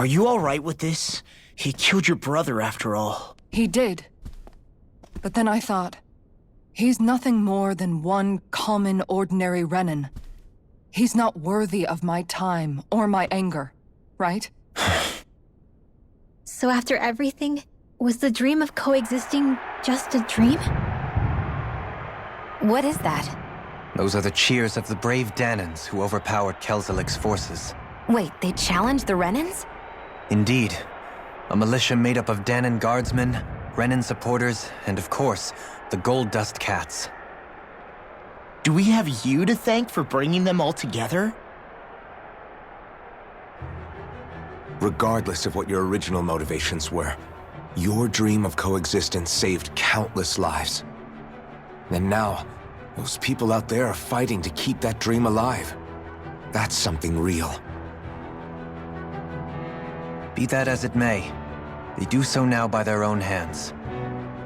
Are you alright with this? He killed your brother after all. He did. But then I thought, he's nothing more than one common, ordinary Renin. He's not worthy of my time or my anger, right? So after everything, was the dream of coexisting just a dream? What is that? Those are the cheers of the brave Danans who overpowered Kelzelik's forces. Wait, they challenged the Renins? Indeed. A militia made up of Danan guardsmen, Renin supporters, and of course, the Gold Dust Cats. Do we have you to thank for bringing them all together? Regardless of what your original motivations were, your dream of coexistence saved countless lives. And now, those people out there are fighting to keep that dream alive. That's something real. Be that as it may, they do so now by their own hands.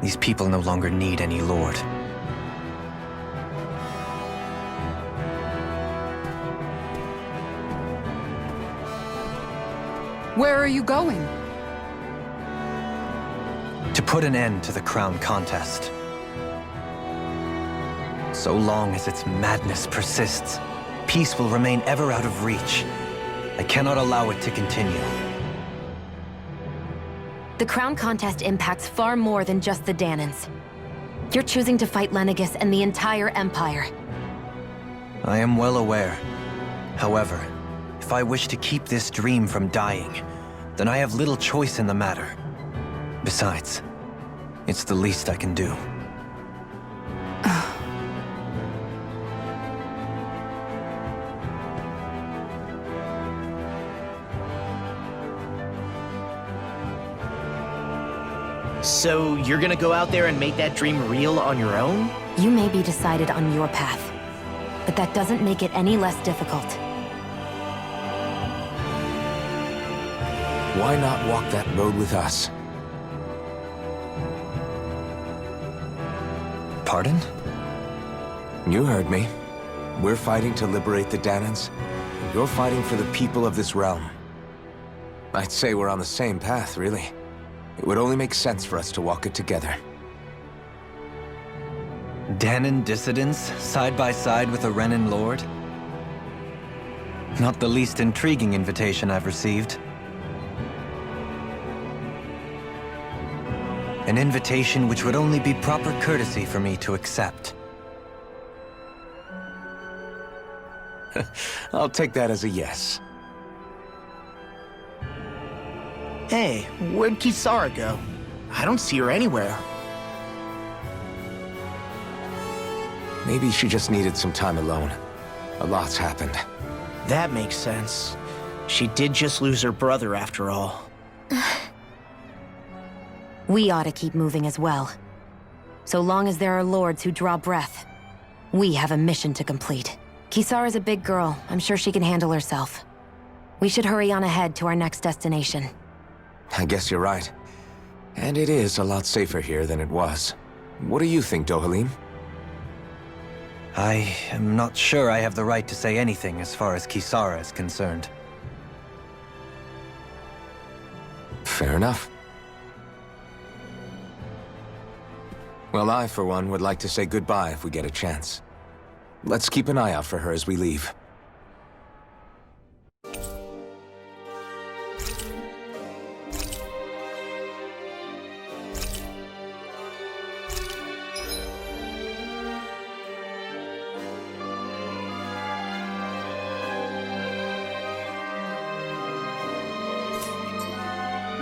These people no longer need any lord. Where are you going? To put an end to the crown contest. So long as its madness persists, peace will remain ever out of reach. I cannot allow it to continue. The crown contest impacts far more than just the Danans. You're choosing to fight Lenegis and the entire Empire. I am well aware. However, if I wish to keep this dream from dying, then I have little choice in the matter. Besides, it's the least I can do. So you're gonna go out there and make that dream real on your own? You may be decided on your path, but that doesn't make it any less difficult. Why not walk that road with us? Pardon? You heard me. We're fighting to liberate the Danans. You're fighting for the people of this realm. I'd say we're on the same path, really. It would only make sense for us to walk it together. Danan dissidents, side by side with a Renin lord? Not the least intriguing invitation I've received. An invitation which would only be proper courtesy for me to accept. I'll take that as a yes. Hey, where'd Kisara go? I don't see her anywhere. Maybe she just needed some time alone. A lot's happened. That makes sense. She did just lose her brother after all. We ought to keep moving as well. So long as there are lords who draw breath, we have a mission to complete. Kisara's a big girl. I'm sure she can handle herself. We should hurry on ahead to our next destination. I guess you're right. And it is a lot safer here than it was. What do you think, Dohalim? I am not sure I have the right to say anything as far as Kisara is concerned. Fair enough. Well, I, for one, would like to say goodbye if we get a chance. Let's keep an eye out for her as we leave.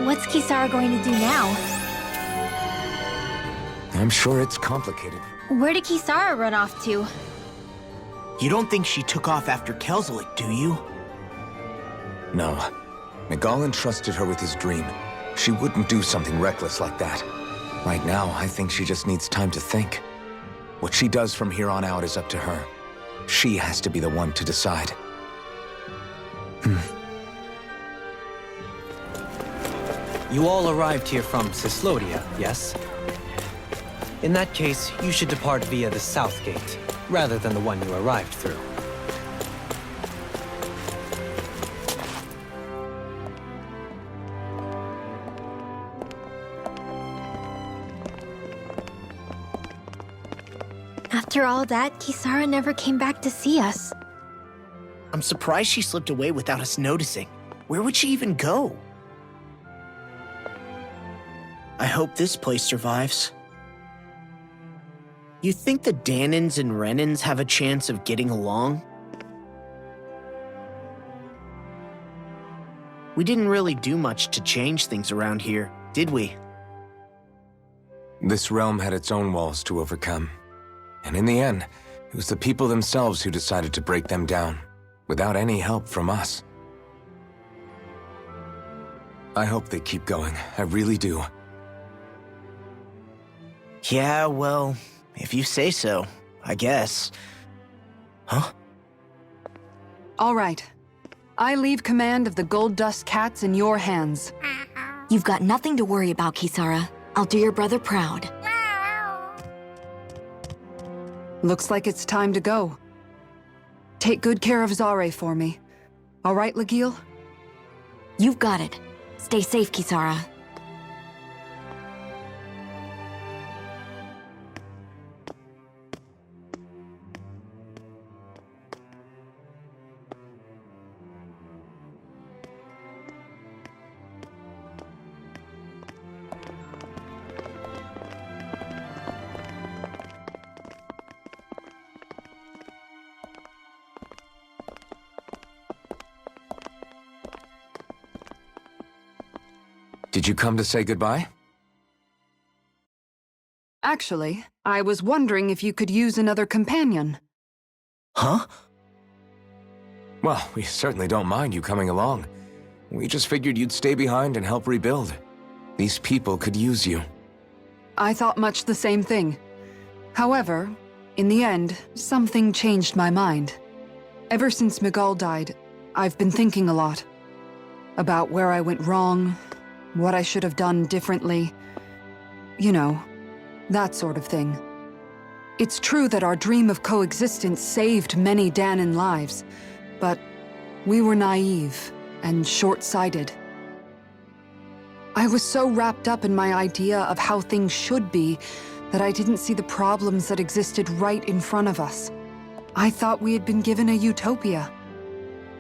What's Kisara going to do now? I'm sure it's complicated. Where did Kisara run off to? You don't think she took off after Kelzelik, do you? No. Nagal entrusted her with his dream. She wouldn't do something reckless like that. Right now, I think she just needs time to think. What she does from here on out is up to her. She has to be the one to decide. You all arrived here from Cislodia, yes? In that case, you should depart via the south gate, rather than the one you arrived through. After all that, Kisara never came back to see us. I'm surprised she slipped away without us noticing. Where would she even go? I hope this place survives. You think the Danins and Renins have a chance of getting along? We didn't really do much to change things around here, did we? This realm had its own walls to overcome. And in the end, it was the people themselves who decided to break them down, without any help from us. I hope they keep going, I really do. Yeah, well, if you say so, I guess. Huh? All right. I leave command of the Gold Dust Cats in your hands. You've got nothing to worry about, Kisara. I'll do your brother proud. Looks like it's time to go. Take good care of Zare for me. All right, Legil? You've got it. Stay safe, Kisara. Did you come to say goodbye? Actually, I was wondering if you could use another companion. Huh? Well, we certainly don't mind you coming along. We just figured you'd stay behind and help rebuild. These people could use you. I thought much the same thing. However, in the end, something changed my mind. Ever since Miguel died, I've been thinking a lot. About where I went wrong, what I should have done differently. You know, that sort of thing. It's true that our dream of coexistence saved many Danin lives, but we were naive and short-sighted. I was so wrapped up in my idea of how things should be that I didn't see the problems that existed right in front of us. I thought we had been given a utopia.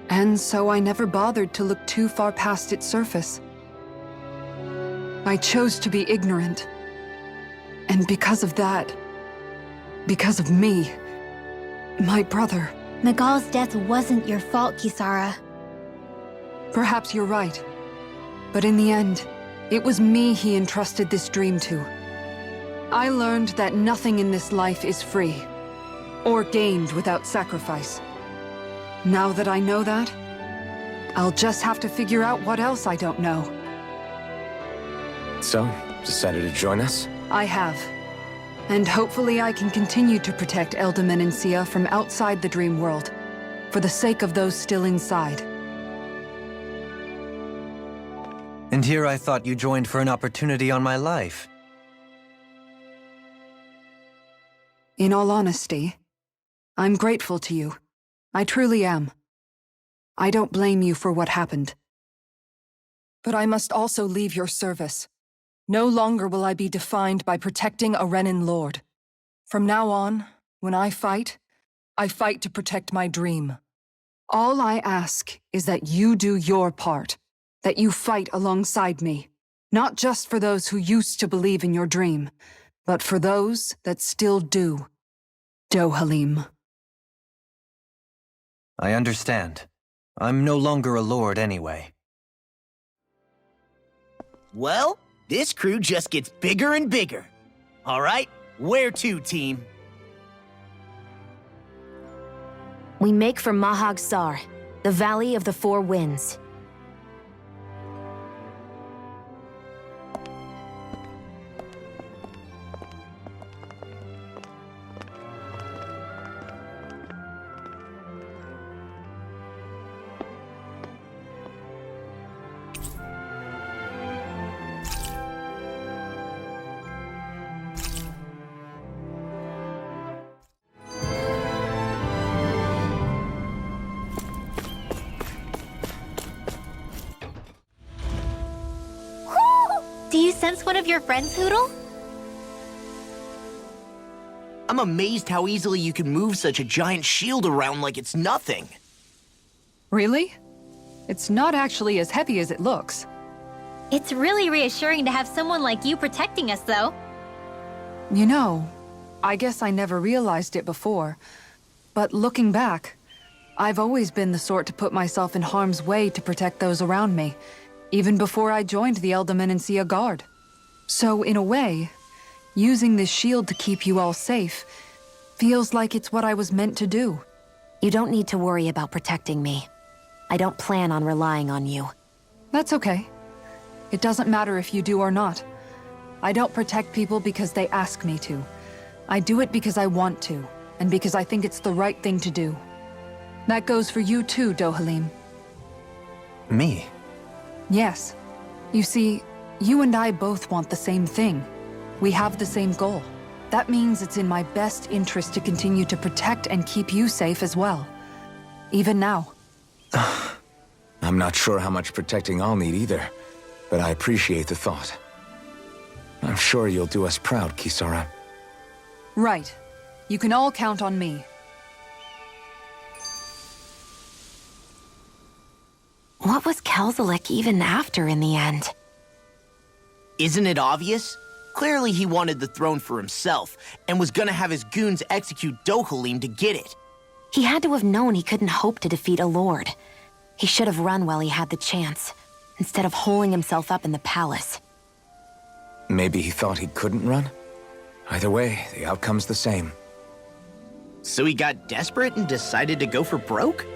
And so I never bothered to look too far past its surface. I chose to be ignorant. And because of that, because of me, my brother... Miguel's death wasn't your fault, Kisara. Perhaps you're right. But in the end, it was me he entrusted this dream to. I learned that nothing in this life is free, or gained without sacrifice. Now that I know that, I'll just have to figure out what else I don't know. So, decided to join us? I have. And hopefully I can continue to protect Elda Menencia from outside the dream world, for the sake of those still inside. And here I thought you joined for an opportunity on my life. In all honesty, I'm grateful to you. I truly am. I don't blame you for what happened. But I must also leave your service. No longer will I be defined by protecting a Renin lord. From now on, when I fight to protect my dream. All I ask is that you do your part, that you fight alongside me, not just for those who used to believe in your dream, but for those that still do. Dohalim. I understand. I'm no longer a lord anyway. Well, this crew just gets bigger and bigger. All right, where to, team? We make for Mahag Sar, the Valley of the Four Winds. Do you sense one of your friends, Hoodle? I'm amazed how easily you can move such a giant shield around like it's nothing. Really? It's not actually as heavy as it looks. It's really reassuring to have someone like you protecting us, though. You know, I guess I never realized it before. But looking back, I've always been the sort to put myself in harm's way to protect those around me, even before I joined the Eldermenencia Guard. So in a way, using this shield to keep you all safe feels like it's what I was meant to do. You don't need to worry about protecting me. I don't plan on relying on you. That's okay. It doesn't matter if you do or not. I don't protect people because they ask me to. I do it because I want to, and because I think it's the right thing to do. That goes for you too, Dohalim. Me? Yes. You see, you and I both want the same thing. We have the same goal. That means it's in my best interest to continue to protect and keep you safe as well. Even now. I'm not sure how much protecting I'll need either, but I appreciate the thought. I'm sure you'll do us proud, Kisara. Right. You can all count on me. What was Kelzalik even after in the end? Isn't it obvious? Clearly he wanted the throne for himself, and was gonna have his goons execute Dohalim to get it. He had to have known he couldn't hope to defeat a lord. He should have run while he had the chance, instead of holding himself up in the palace. Maybe he thought he couldn't run? Either way, the outcome's the same. So he got desperate and decided to go for broke?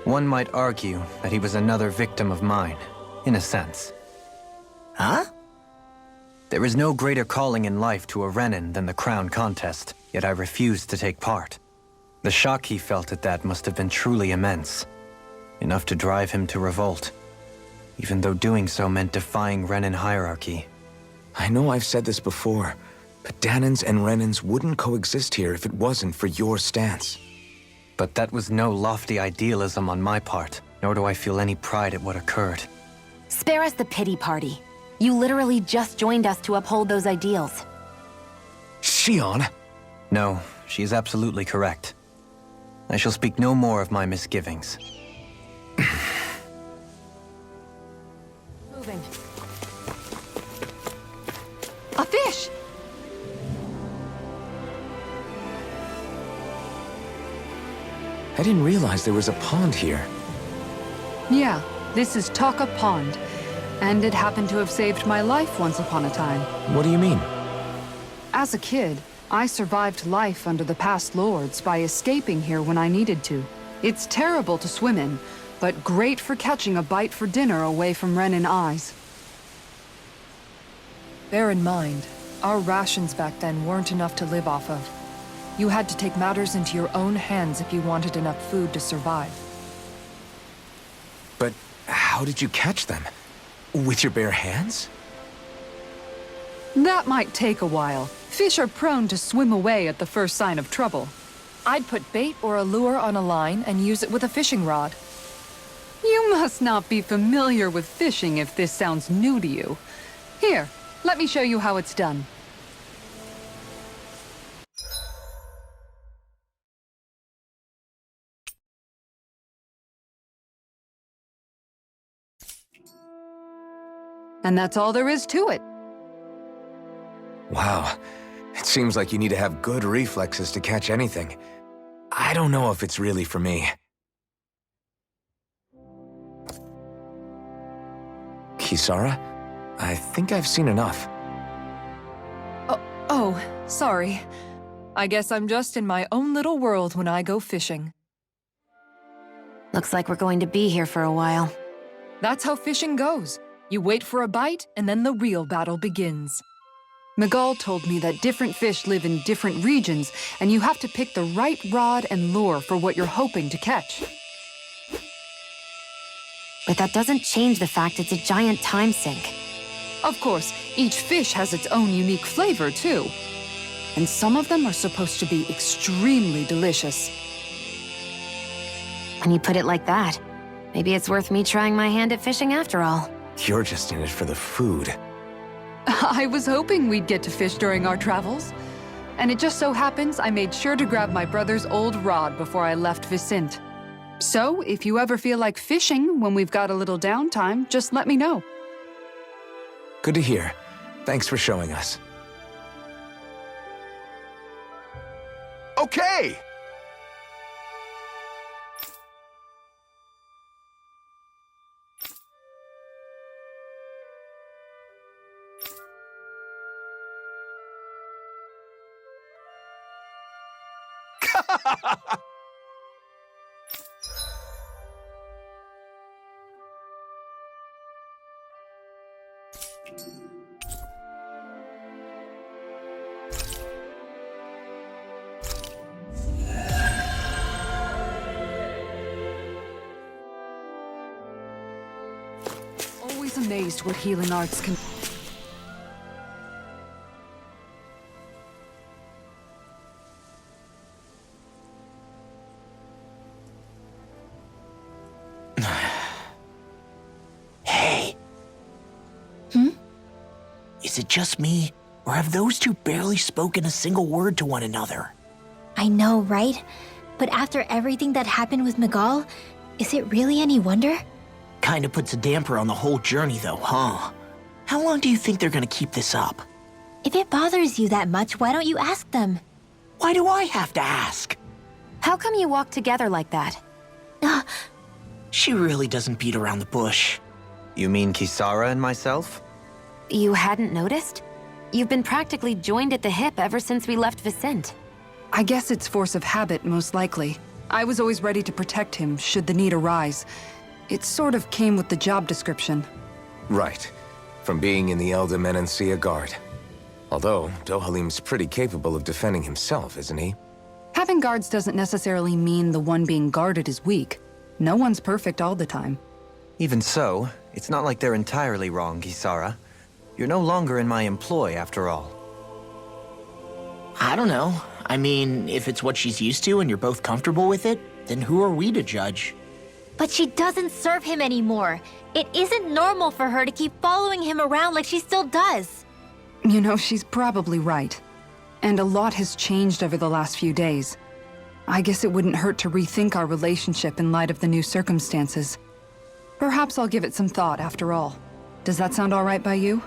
One might argue that he was another victim of mine, in a sense. Huh? There is no greater calling in life to a Renin than the crown contest, yet I refused to take part. The shock he felt at that must have been truly immense. Enough to drive him to revolt, even though doing so meant defying Renin hierarchy. I know I've said this before, but Danans and Renins wouldn't coexist here if it wasn't for your stance. But that was no lofty idealism on my part, nor do I feel any pride at what occurred. Spare us the pity party. You literally just joined us to uphold those ideals. Shion! No, she is absolutely correct. I shall speak no more of my misgivings. Moving. A fish! I didn't realize there was a pond here. Yeah, this is Taka Pond. And it happened to have saved my life once upon a time. What do you mean? As a kid, I survived life under the past lords by escaping here when I needed to. It's terrible to swim in, but great for catching a bite for dinner away from Renin eyes. Bear in mind, our rations back then weren't enough to live off of. You had to take matters into your own hands if you wanted enough food to survive. But how did you catch them? With your bare hands? That might take a while. Fish are prone to swim away at the first sign of trouble. I'd put bait or a lure on a line and use it with a fishing rod. You must not be familiar with fishing if this sounds new to you. Here, let me show you how it's done. And that's all there is to it. Wow. It seems like you need to have good reflexes to catch anything. I don't know if it's really for me. Kisara? I think I've seen enough. Oh, sorry. I guess I'm just in my own little world when I go fishing. Looks like we're going to be here for a while. That's how fishing goes. You wait for a bite, and then the real battle begins. Miguel told me that different fish live in different regions, and you have to pick the right rod and lure for what you're hoping to catch. But that doesn't change the fact it's a giant time sink. Of course, each fish has its own unique flavor, too. And some of them are supposed to be extremely delicious. When you put it like that, maybe it's worth me trying my hand at fishing after all. You're just in it for the food. I was hoping we'd get to fish during our travels. and it just so happens I made sure to grab my brother's old rod before I left Vicente. So, if you ever feel like fishing when we've got a little downtime, just let me know. Good to hear. Thanks for showing us. Okay! Always amazed what healing arts can... Hey. Is it just me, or have those two barely spoken a single word to one another? I know, right? But after everything that happened with Miguel, is it really any wonder? Kinda puts a damper on the whole journey though, huh? How long do you think they're gonna keep this up? If it bothers you that much, why don't you ask them? Why do I have to ask? How come you walk together like that? She really doesn't beat around the bush. You mean Kisara and myself? You hadn't noticed? You've been practically joined at the hip ever since we left Vicente. I guess it's force of habit, most likely. I was always ready to protect him, should the need arise. It sort of came with the job description. Right. From being in the Elder Menancia Guard. Although, Dohalim's pretty capable of defending himself, isn't he? Having guards doesn't necessarily mean the one being guarded is weak. No one's perfect all the time. Even so, it's not like they're entirely wrong, Kisara. You're no longer in my employ, after all. I don't know. I mean, if it's what she's used to and you're both comfortable with it, then who are we to judge? But she doesn't serve him anymore. It isn't normal for her to keep following him around like she still does. You know, she's probably right. And a lot has changed over the last few days. I guess it wouldn't hurt to rethink our relationship in light of the new circumstances. Perhaps I'll give it some thought after all. Does that sound all right by you?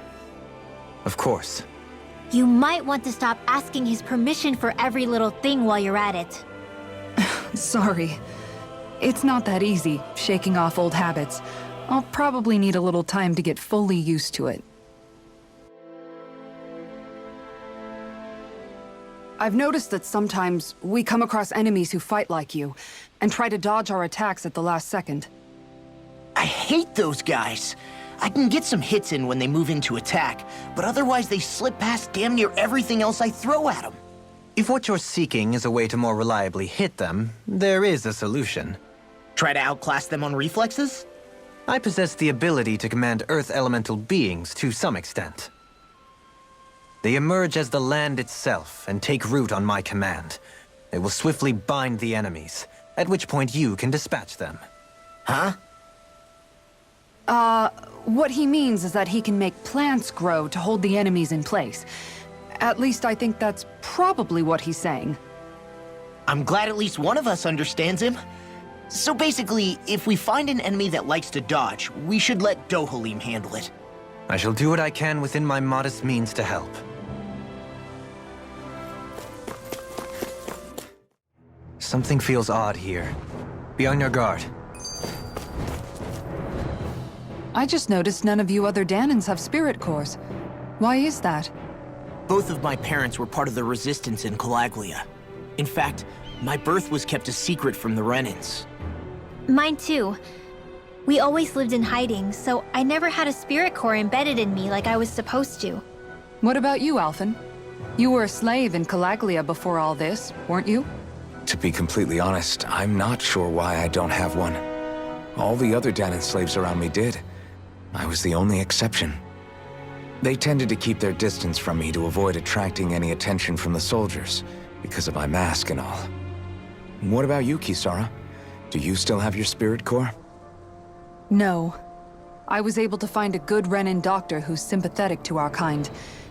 Of course. You might want to stop asking his permission for every little thing while you're at it. Sorry. It's not that easy, shaking off old habits. I'll probably need a little time to get fully used to it. I've noticed that sometimes we come across enemies who fight like you, and try to dodge our attacks at the last second. I hate those guys. I can get some hits in when they move into attack, but otherwise they slip past damn near everything else I throw at them. If what you're seeking is a way to more reliably hit them, there is a solution. Try to outclass them on reflexes? I possess the ability to command Earth elemental beings to some extent. They emerge as the land itself and take root on my command. They will swiftly bind the enemies, at which point you can dispatch them. Huh? What he means is that he can make plants grow to hold the enemies in place. At least I think that's probably what he's saying. I'm glad at least one of us understands him. So basically, if we find an enemy that likes to dodge, we should let Dohalim handle it. I shall do what I can within my modest means to help. Something feels odd here. Be on your guard. I just noticed none of you other Danans have spirit cores. Why is that? Both of my parents were part of the resistance in Calaglia. In fact, my birth was kept a secret from the Renans. Mine too. We always lived in hiding, so I never had a spirit core embedded in me like I was supposed to. What about you, Alphen? You were a slave in Calaglia before all this, weren't you? To be completely honest, I'm not sure why I don't have one. All the other Danan slaves around me did. I was the only exception. They tended to keep their distance from me to avoid attracting any attention from the soldiers, because of my mask and all. What about you, Kisara? Do you still have your spirit core? No. I was able to find a good Renan doctor who's sympathetic to our kind,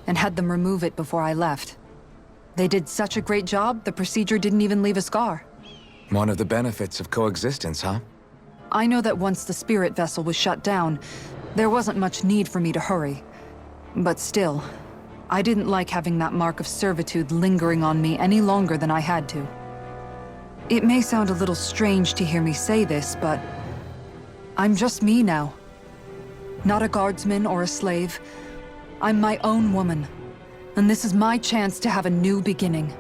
and had them remove it before I left. They did such a great job, the procedure didn't even leave a scar. One of the benefits of coexistence, huh? I know that once the spirit vessel was shut down, there wasn't much need for me to hurry. But still, I didn't like having that mark of servitude lingering on me any longer than I had to. It may sound a little strange to hear me say this, but I'm just me now. Not a guardsman or a slave. I'm my own woman, and this is my chance to have a new beginning.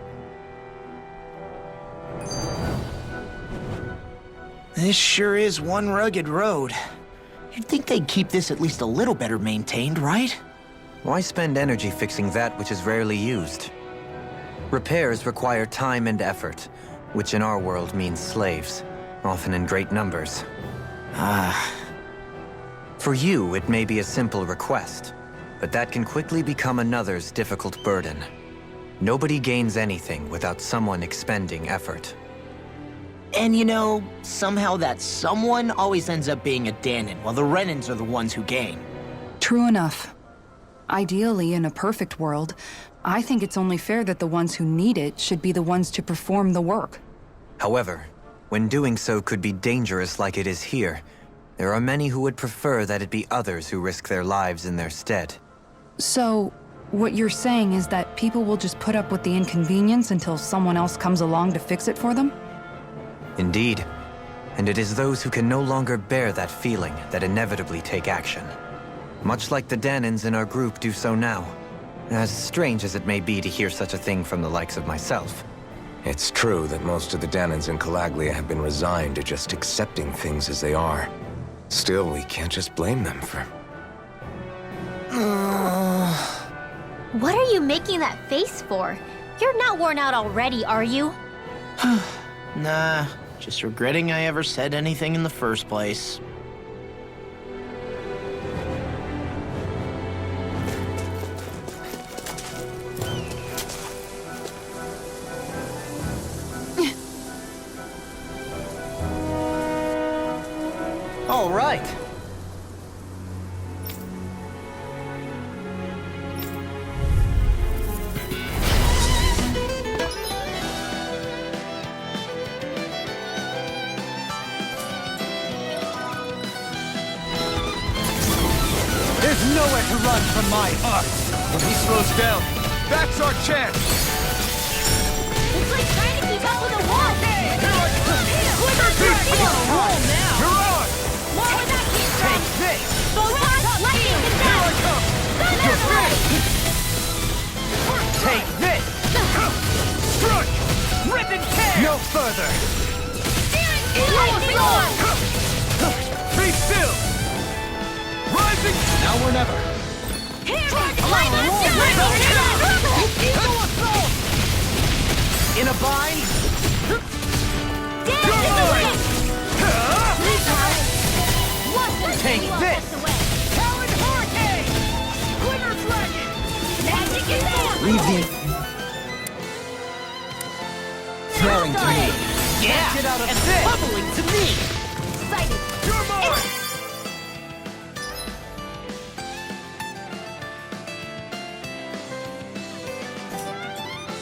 This sure is one rugged road. You'd think they'd keep this at least a little better maintained, right? Why spend energy fixing that which is rarely used? Repairs require time and effort, which in our world means slaves, often in great numbers. For you, it may be a simple request, but that can quickly become another's difficult burden. Nobody gains anything without someone expending effort. And you know, somehow that someone always ends up being a Danon, while the Renans are the ones who gain. True enough. Ideally, in a perfect world, I think it's only fair that the ones who need it should be the ones to perform the work. However, when doing so could be dangerous like it is here, there are many who would prefer that it be others who risk their lives in their stead. So, what you're saying is that people will just put up with the inconvenience until someone else comes along to fix it for them? Indeed. And it is those who can no longer bear that feeling that inevitably take action. Much like the Danons in our group do so now. As strange as it may be to hear such a thing from the likes of myself. It's true that most of the Danons in Calaglia have been resigned to just accepting things as they are. Still, we can't just blame them for... What are you making that face for? You're not worn out already, are you? Nah, just regretting I ever said anything in the first place. All right. There's nowhere to run from my heart. When he slows down, that's our chance. It's like trying to keep up with a wall. You're on! More with that kid. Take this! Lightning Here I come! You're finished! Take this! Strike! Rip and tear! No further! Lightning on! Be still! Rising! Now or never! Lightning In a bind? Take this! Talon Hurricane! Quiver Dragon! Magic is on! Leave the... Throwing to me! Yeah! Get out of and this! bubbling to me! Excited! You're mine!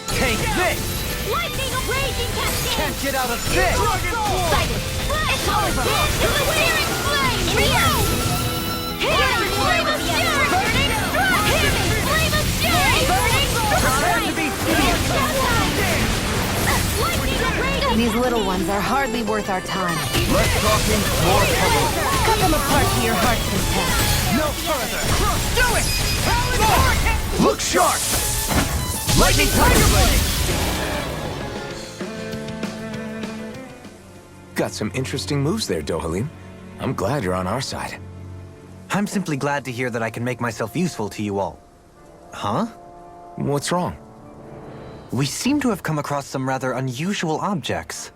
Take this! Lightning of Raging Cascade! Can't get out of this! Excited! It's over! It's the Searing Flame! Here! Here! Flame of Fury! Burning Strike! Here! Flame of Fury! Burning Prepare to be Lightning of Raging! These little ones are hardly worth our time. Less talking, more trouble. Cut them apart to your heart's content. No further! Do it! Talon Hurricane! Look sharp! Lightning Tiger Blade! Got some interesting moves there, Dohalim. I'm glad you're on our side. I'm simply glad to hear that I can make myself useful to you all. Huh? What's wrong? We seem to have come across some rather unusual objects.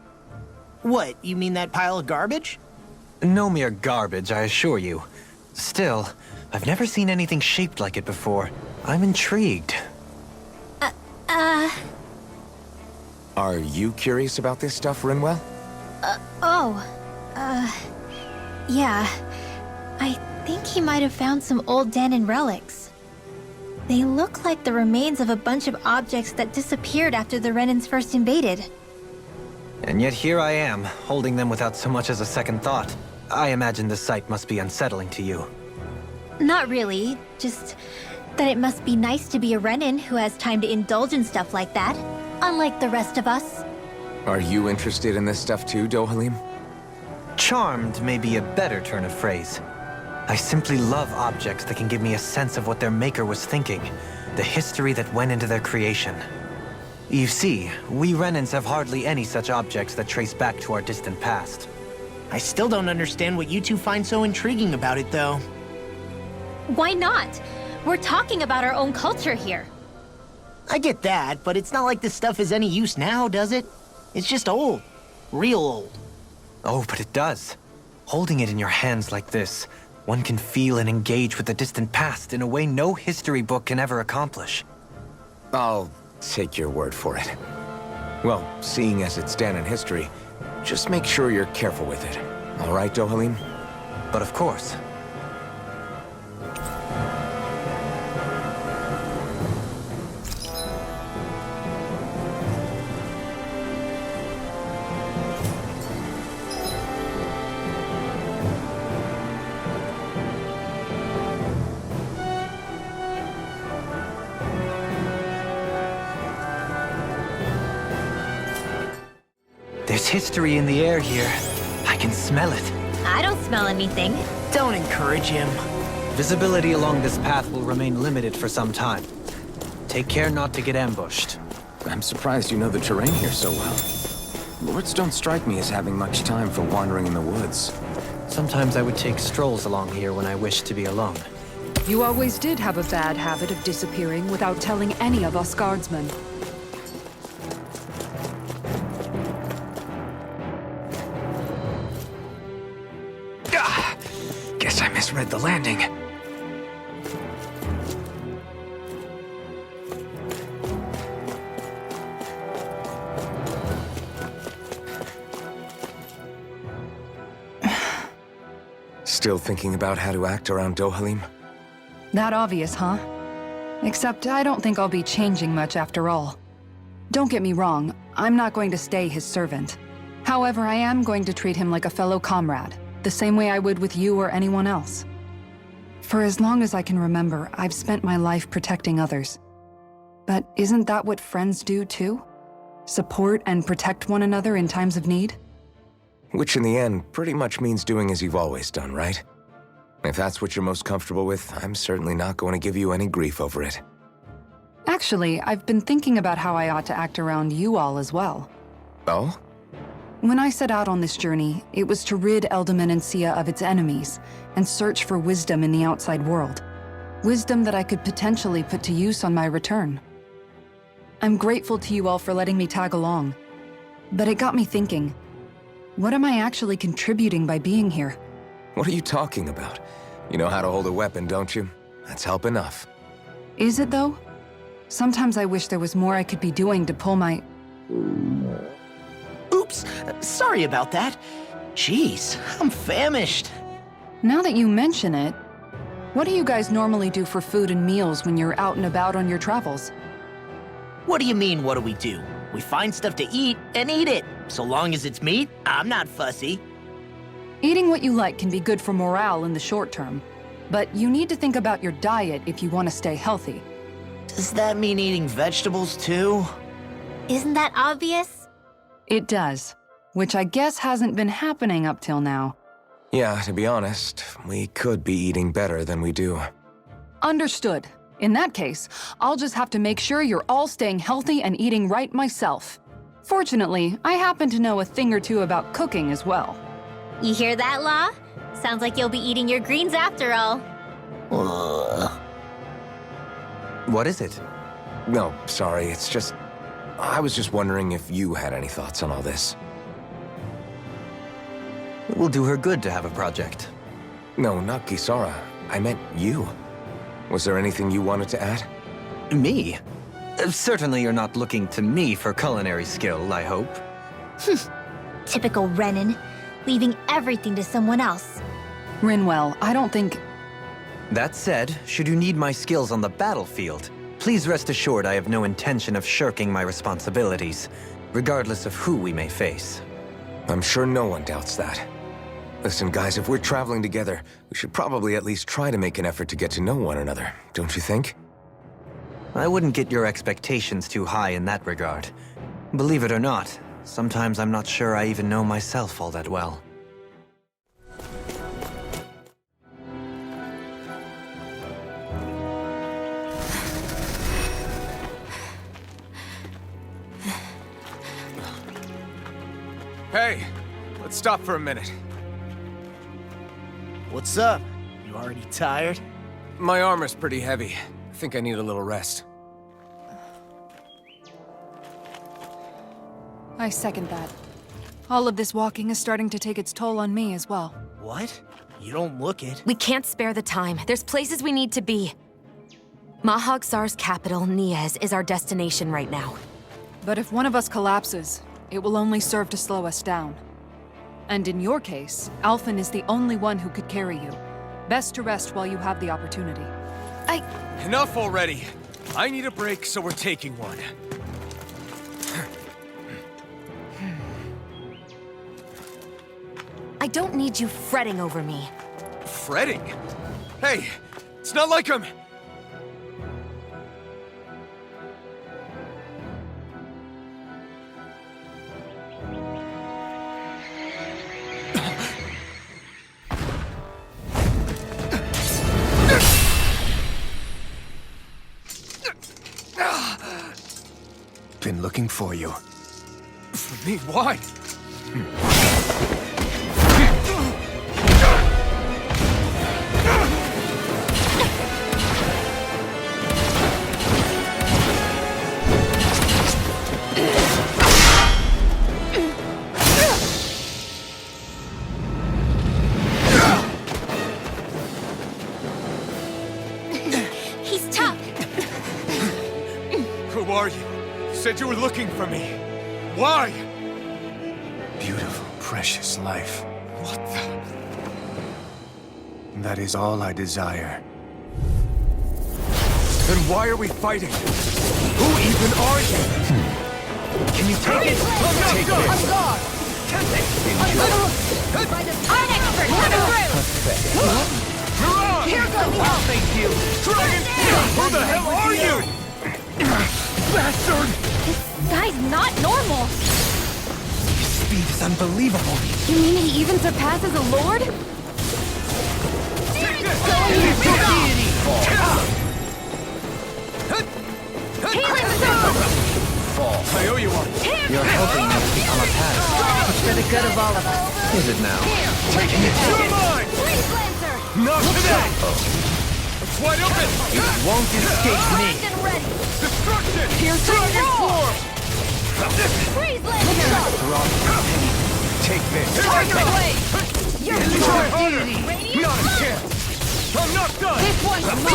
What, you mean that pile of garbage? No mere garbage, I assure you. Still, I've never seen anything shaped like it before. I'm intrigued. Are you curious about this stuff, Rinwell? Yeah. I think he might have found some old Danon relics. They look like the remains of a bunch of objects that disappeared after the Renans first invaded. And yet here I am, holding them without so much as a second thought. I imagine the sight must be unsettling to you. Not really, just that it must be nice to be a Renan who has time to indulge in stuff like that, unlike the rest of us. Are you interested in this stuff too, Dohalim? Charmed may be a better turn of phrase. I simply love objects that can give me a sense of what their maker was thinking, the history that went into their creation. You see, we Renans have hardly any such objects that trace back to our distant past. I still don't understand what you two find so intriguing about it, though. Why not? We're talking about our own culture here. I get that, but it's not like this stuff is any use now, does it? It's just old. Real old. Oh, but it does. Holding it in your hands like this, one can feel and engage with the distant past in a way no history book can ever accomplish. I'll take your word for it. Well, seeing as it's down in history, just make sure you're careful with it. All right, Dohalim? But of course. There's history in the air here. I can smell it. I don't smell anything. Don't encourage him. Visibility along this path will remain limited for some time. Take care not to get ambushed. I'm surprised you know the terrain here so well. Lords don't strike me as having much time for wandering in the woods. Sometimes I would take strolls along here when I wished to be alone. You always did have a bad habit of disappearing without telling any of us guardsmen. Guess I misread the landing. Still thinking about how to act around Dohalim? That obvious, huh? Except I don't think I'll be changing much after all. Don't get me wrong, I'm not going to stay his servant. However, I am going to treat him like a fellow comrade, the same way I would with you or anyone else. For as long as I can remember, I've spent my life protecting others. But isn't that what friends do too? Support and protect one another in times of need? Which in the end pretty much means doing as you've always done, right? If that's what you're most comfortable with, I'm certainly not going to give you any grief over it. Actually, I've been thinking about how I ought to act around you all as well. Oh? When I set out on this journey, it was to rid Eldaman of its enemies and search for wisdom in the outside world. Wisdom that I could potentially put to use on my return. I'm grateful to you all for letting me tag along, but it got me thinking, what am I actually contributing by being here? What are you talking about? You know how to hold a weapon, don't you? That's help enough. Is it though? Sometimes I wish there was more I could be doing to pull my... Oops, sorry about that. Jeez, I'm famished. Now that you mention it, what do you guys normally do for food and meals when you're out and about on your travels? What do you mean, what do? We find stuff to eat and eat it. So long as it's meat, I'm not fussy. Eating what you like can be good for morale in the short term, but you need to think about your diet if you want to stay healthy. Does that mean eating vegetables too? Isn't that obvious? It does, which I guess hasn't been happening up till now. Yeah, to be honest, we could be eating better than we do. Understood. In that case, I'll just have to make sure you're all staying healthy and eating right myself. Fortunately, I happen to know a thing or two about cooking as well. You hear that, Law? Sounds like you'll be eating your greens after all. What is it? No, sorry, it's just... I was just wondering if you had any thoughts on all this. It will do her good to have a project. No, not Kisara. I meant you. Was there anything you wanted to add? Me? Certainly you're not looking to me for culinary skill, I hope. Typical Renan, leaving everything to someone else. Rinwell, I don't think... That said, should you need my skills on the battlefield, please rest assured I have no intention of shirking my responsibilities, regardless of who we may face. I'm sure no one doubts that. Listen, guys, if we're traveling together, we should probably at least try to make an effort to get to know one another, don't you think? I wouldn't get your expectations too high in that regard. Believe it or not, sometimes I'm not sure I even know myself all that well. Hey, let's stop for a minute. What's up? You already tired? My armor's pretty heavy. I think I need a little rest. I second that. All of this walking is starting to take its toll on me as well. What? You don't look it. We can't spare the time. There's places we need to be. Mahag Sar's capital, Niez, is our destination right now. But if one of us collapses, it will only serve to slow us down. And in your case, Alphen is the only one who could carry you. Best to rest while you have the opportunity. Enough already! I need a break, so we're taking one. I don't need you fretting over me. Fretting? Hey, it's not like I'm... Been looking for you. For me, why? He's tough. Who are you? You said you were looking for me. Why? Beautiful, precious life. What the... That is all I desire. Then why are we fighting? Who even are you? Can you take it? Take it. I'm God. I'm expert. Coming through. You're on! Here goes. I'll thank you. Dragon! Who the hell are you? Bastard! This guy's not normal. His speed is unbelievable. You mean he even surpasses a lord? Take this! Lift your deity! Healing circle. I owe you one. You're helping me become a path. It's for the good of all of us. Is it now? You're mine! Freeze Lancer. Not today! It's wide open! It won't escape me. Primed and ready. Destruction! Dragon Roar! Freeze Lancer. Take this! Target blade. You're Try harder! Radiant Not a Blast. chance! I'm not done! This one's mine.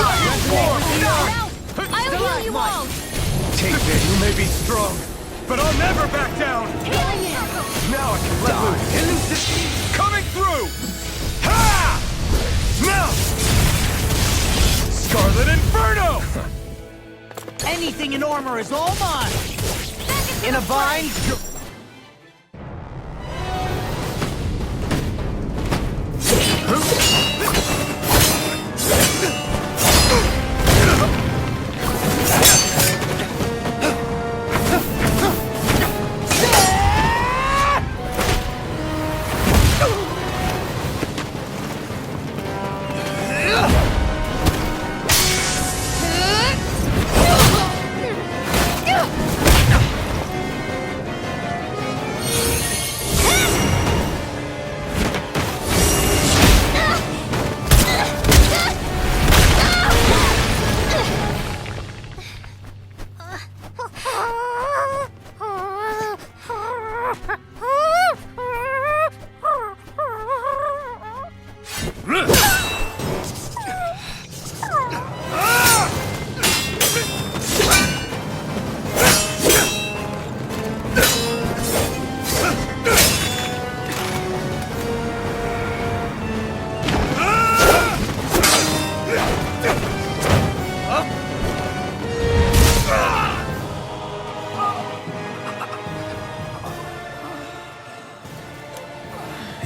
I'll heal you all. Take this! You may be strong, but I'll never back down! Healing circle. Now I can let loose! Coming through! Ha! Now! Scarlet Inferno! Anything in armor is all mine. In a bind?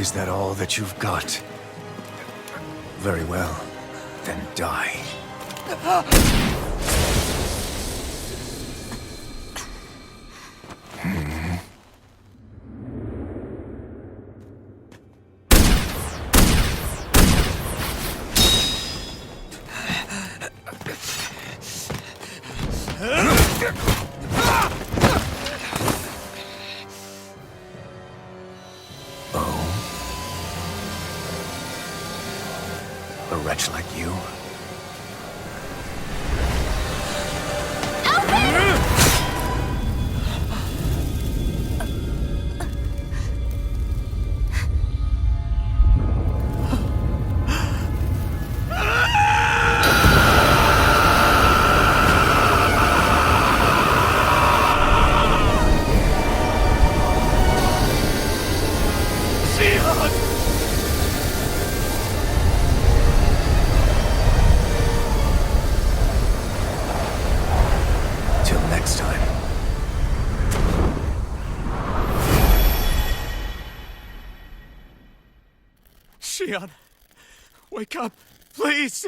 Is that all that you've got? Very well. Then die. A wretch like you? Till next time. Shion, wake up, please!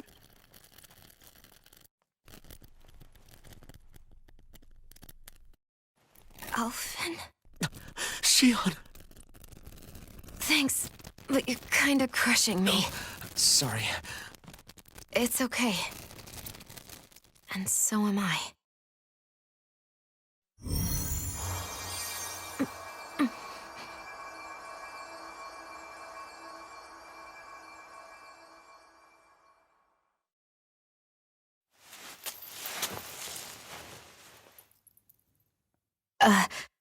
Alphen? Shion! Thanks, but you're kinda crushing me. Sorry. It's okay. And so am I.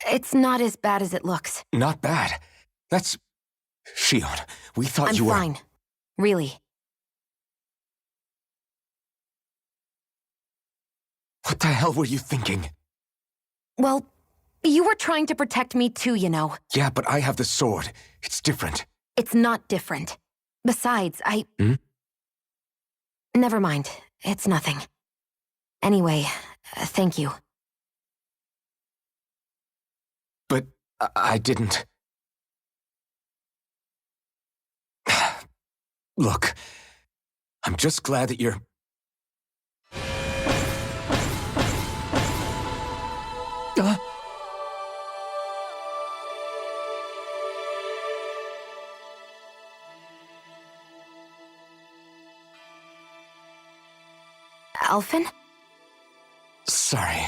It's not as bad as it looks. Not bad. That's... Shion, we thought I'm you were... fine. Really. What the hell were you thinking? Well, you were trying to protect me too, you know. Yeah, but I have the sword. It's different. It's not different. Besides, Hmm? Never mind. It's nothing. Anyway, thank you. But I didn't... Look, I'm just glad that you're... Alphen? Sorry.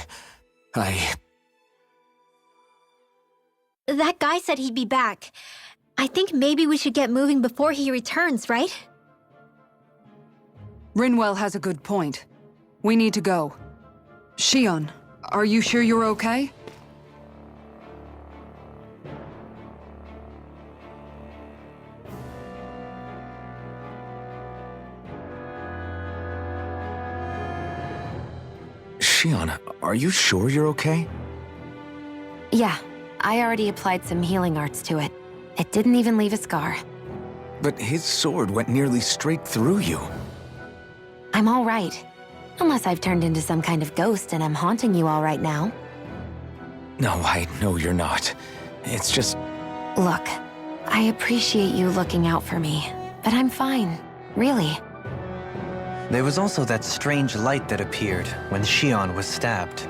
That guy said he'd be back. I think maybe we should get moving before he returns, right? Rinwell has a good point. We need to go. Shion, are you sure you're okay? Shion, are you sure you're okay? Yeah, I already applied some healing arts to it. It didn't even leave a scar. But his sword went nearly straight through you. I'm all right. Unless I've turned into some kind of ghost and I'm haunting you all right now. No, I know you're not. It's just... Look, I appreciate you looking out for me, but I'm fine. Really. There was also that strange light that appeared when Shion was stabbed.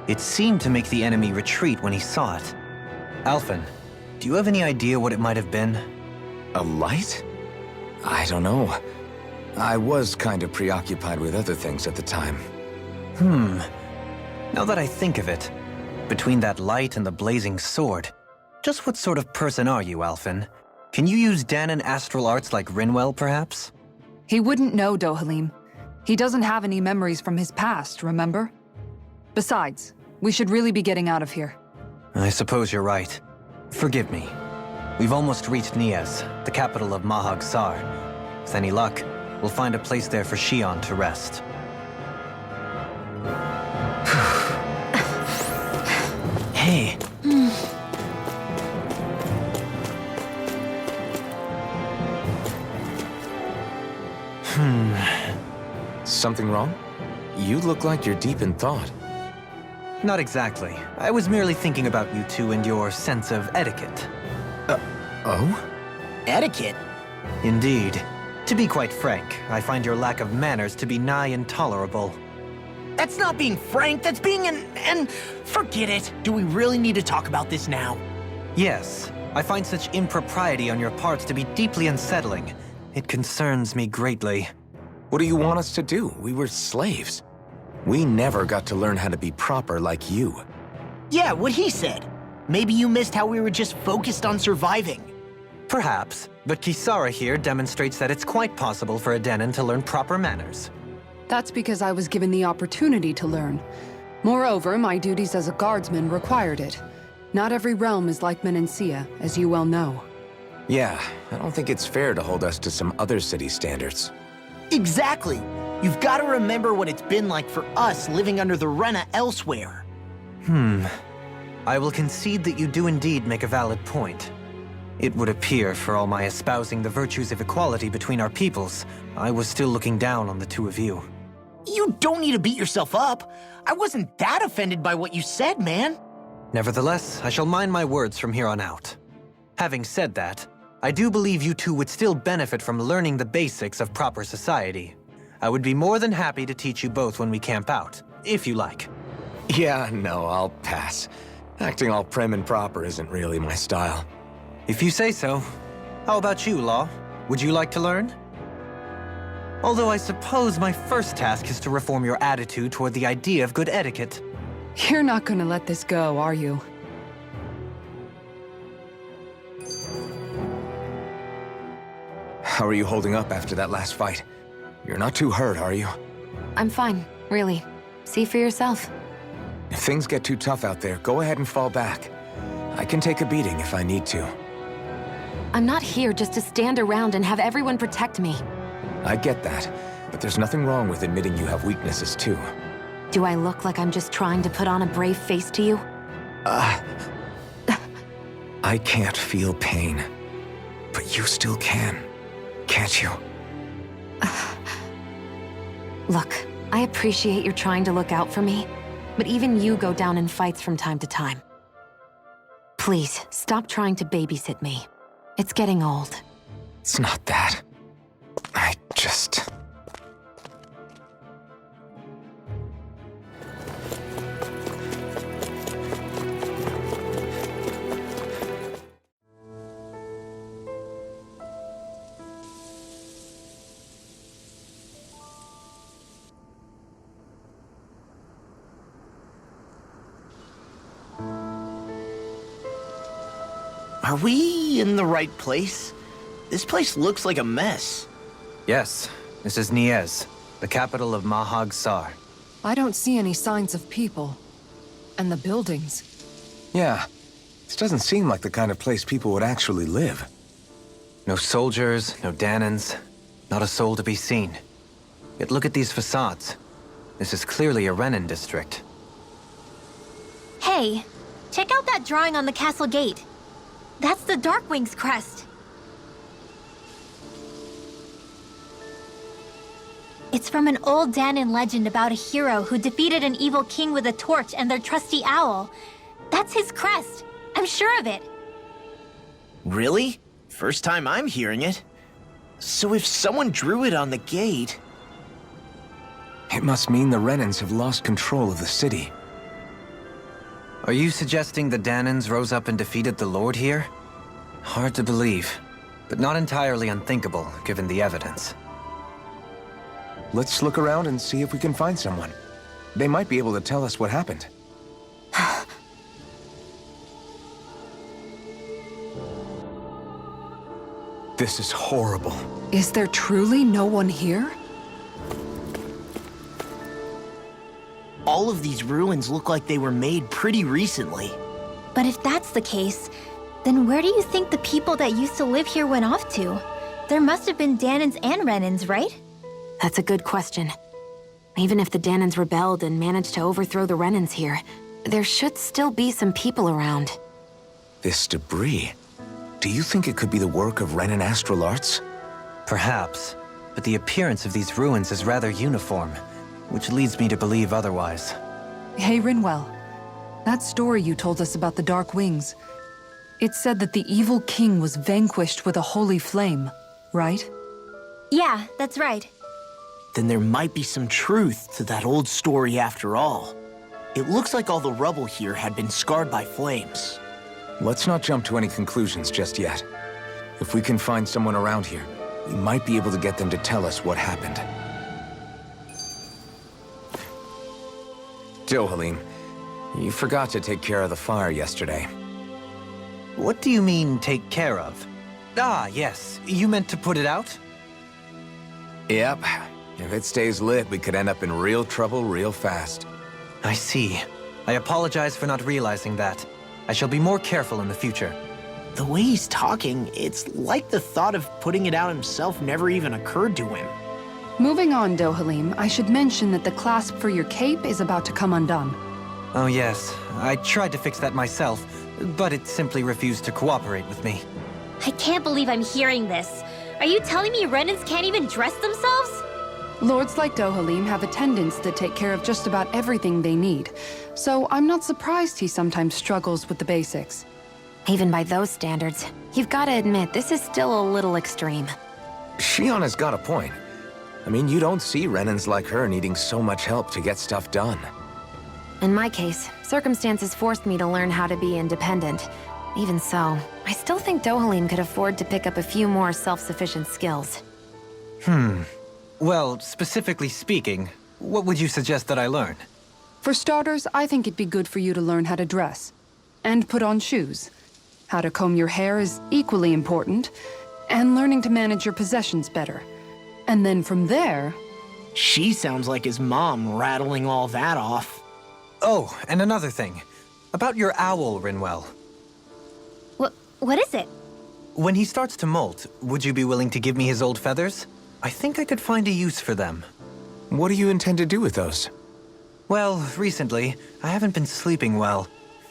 It seemed to make the enemy retreat when he saw it. Alphen, do you have any idea what it might have been? A light? I don't know. I was kind of preoccupied with other things at the time. Now that I think of it, between that light and the blazing sword, just what sort of person are you, Alphen? Can you use Danon astral arts like Rinwell, perhaps? He wouldn't know, Dohalim. He doesn't have any memories from his past, remember? Besides, we should really be getting out of here. I suppose you're right. Forgive me. We've almost reached Nias, the capital of Mahag Sar. With any luck, we'll find a place there for Shion to rest. Hey. Something wrong? You look like you're deep in thought. Not exactly. I was merely thinking about you two and your sense of etiquette. Oh? Etiquette? Indeed. To be quite frank, I find your lack of manners to be nigh intolerable. That's not being frank, that's being and forget it. Do we really need to talk about this now? Yes, I find such impropriety on your parts to be deeply unsettling. It concerns me greatly. What do you want us to do? We were slaves. We never got to learn how to be proper like you. Yeah, what he said. Maybe you missed how we were just focused on surviving. Perhaps, but Kisara here demonstrates that it's quite possible for a Denon to learn proper manners. That's because I was given the opportunity to learn. Moreover, my duties as a guardsman required it. Not every realm is like Menancia, as you well know. Yeah, I don't think it's fair to hold us to some other city standards. Exactly. You've got to remember what it's been like for us living under the Rena elsewhere. I will concede that you do indeed make a valid point. It would appear, for all my espousing the virtues of equality between our peoples, I was still looking down on the two of you. You don't need to beat yourself up. I wasn't that offended by what you said, man. Nevertheless, I shall mind my words from here on out. Having said that, I do believe you two would still benefit from learning the basics of proper society. I would be more than happy to teach you both when we camp out, if you like. Yeah, no, I'll pass. Acting all prim and proper isn't really my style. If you say so. How about you, Law? Would you like to learn? Although I suppose my first task is to reform your attitude toward the idea of good etiquette. You're not gonna let this go, are you? How are you holding up after that last fight? You're not too hurt, are you? I'm fine, really. See for yourself. If things get too tough out there, go ahead and fall back. I can take a beating if I need to. I'm not here just to stand around and have everyone protect me. I get that, but there's nothing wrong with admitting you have weaknesses too. Do I look like I'm just trying to put on a brave face to you? I can't feel pain, but you still can, can't you? Look, I appreciate you're trying to look out for me, but even you go down in fights from time to time. Please, stop trying to babysit me. It's getting old. It's not that. I just... Are we in the right place? This place looks like a mess. Yes, this is Niez, the capital of Mahag Sar. I don't see any signs of people. And the buildings. Yeah, this doesn't seem like the kind of place people would actually live. No soldiers, no Danons, not a soul to be seen. Yet look at these facades. This is clearly a Renan district. Hey, check out that drawing on the castle gate. That's the Darkwing's crest. It's from an old Danon legend about a hero who defeated an evil king with a torch and their trusty owl. That's his crest. I'm sure of it. Really? First time I'm hearing it. So if someone drew it on the gate... It must mean the Renans have lost control of the city. Are you suggesting the Danons rose up and defeated the Lord here? Hard to believe, but not entirely unthinkable, given the evidence. Let's look around and see if we can find someone. They might be able to tell us what happened. This is horrible. Is there truly no one here? All of these ruins look like they were made pretty recently. But if that's the case, then where do you think the people that used to live here went off to? There must have been Danons and Renans, right? That's a good question. Even if the Danons rebelled and managed to overthrow the Renans here, there should still be some people around. This debris. Do you think it could be the work of Renan astral arts? Perhaps, but the appearance of these ruins is rather uniform, which leads me to believe otherwise. Hey, Rinwell. That story you told us about the Dark Wings. It said that the evil king was vanquished with a holy flame, right? Yeah, that's right. Then there might be some truth to that old story after all. It looks like all the rubble here had been scarred by flames. Let's not jump to any conclusions just yet. If we can find someone around here, we might be able to get them to tell us what happened. Dohalim, you forgot to take care of the fire yesterday. What do you mean, take care of? Ah, yes. You meant to put it out? Yep. If it stays lit, we could end up in real trouble real fast. I see. I apologize for not realizing that. I shall be more careful in the future. The way he's talking, it's like the thought of putting it out himself never even occurred to him. Moving on, Dohalim, I should mention that the clasp for your cape is about to come undone. Oh yes, I tried to fix that myself, but it simply refused to cooperate with me. I can't believe I'm hearing this. Are you telling me Renans can't even dress themselves? Lords like Dohalim have attendants that take care of just about everything they need, so I'm not surprised he sometimes struggles with the basics. Even by those standards, you've got to admit this is still a little extreme. Shionna's got a point. I mean, you don't see Renans like her needing so much help to get stuff done. In my case, circumstances forced me to learn how to be independent. Even so, I still think Dohalim could afford to pick up a few more self-sufficient skills. Well, specifically speaking, what would you suggest that I learn? For starters, I think it'd be good for you to learn how to dress. And put on shoes. How to comb your hair is equally important. And learning to manage your possessions better. And then from there... She sounds like his mom rattling all that off. Oh, and another thing. About your owl, Rinwell. What is it? When he starts to molt, would you be willing to give me his old feathers? I think I could find a use for them. What do you intend to do with those? Well, recently, I haven't been sleeping well.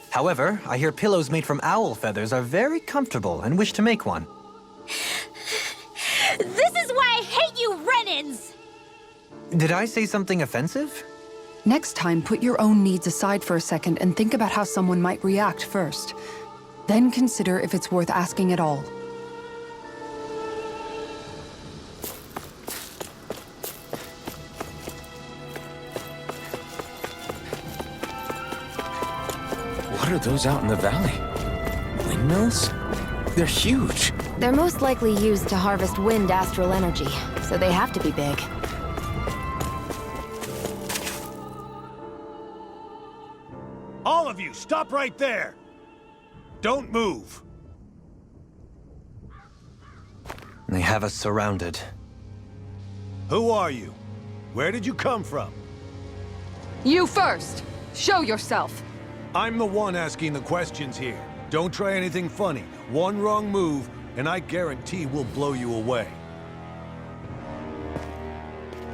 However, I hear pillows made from owl feathers are very comfortable and wish to make one. This is why I hate you, Renans! Did I say something offensive? Next time, put your own needs aside for a second and think about how someone might react first. Then consider if it's worth asking at all. What are those out in the valley? Windmills? They're huge. They're most likely used to harvest wind astral energy, so they have to be big. All of you, stop right there! Don't move! They have us surrounded. Who are you? Where did you come from? You first! Show yourself! I'm the one asking the questions here. Don't try anything funny. One wrong move, and I guarantee we'll blow you away.